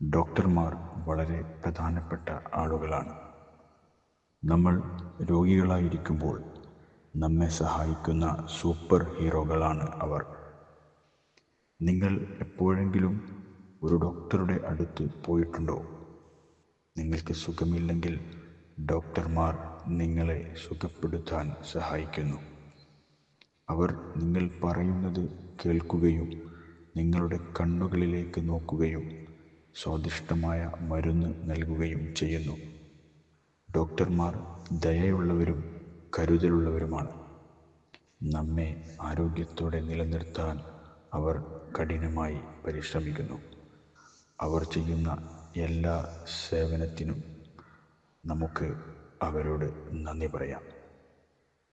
ഡോക്ടർമാർ വളരെ പ്രധാനപ്പെട്ട ആളുകളാണ്. നമ്മൾ രോഗികളായിരിക്കുമ്പോൾ നമ്മെ സഹായിക്കുന്ന സൂപ്പർ ഹീറോകളാണ് അവർ. നിങ്ങൾ എപ്പോഴെങ്കിലും ഒരു ഡോക്ടറുടെ അടുത്ത് പോയിട്ടുണ്ടോ? നിങ്ങൾക്ക് സുഖമില്ലെങ്കിൽ ഡോക്ടർമാർ നിങ്ങളെ സുഖപ്പെടുത്താൻ സഹായിക്കുന്നു. അവർ നിങ്ങൾ പറയുന്നത് കേൾക്കുകയും നിങ്ങളുടെ കണ്ണുകളിലേക്ക് നോക്കുകയും സ്വാദിഷ്ടമായ മരുന്ന് നൽകുകയും ചെയ്യുന്നു. ഡോക്ടർമാർ ദയയുള്ളവരും കരുതലുള്ളവരുമാണ്. നമ്മെ ആരോഗ്യത്തോടെ നിലനിർത്താൻ അവർ കഠിനമായി പരിശ്രമിക്കുന്നു. അവർ ചെയ്യുന്ന എല്ലാ സേവനത്തിനും നമുക്ക് അവരോട് നന്ദി പറയാം.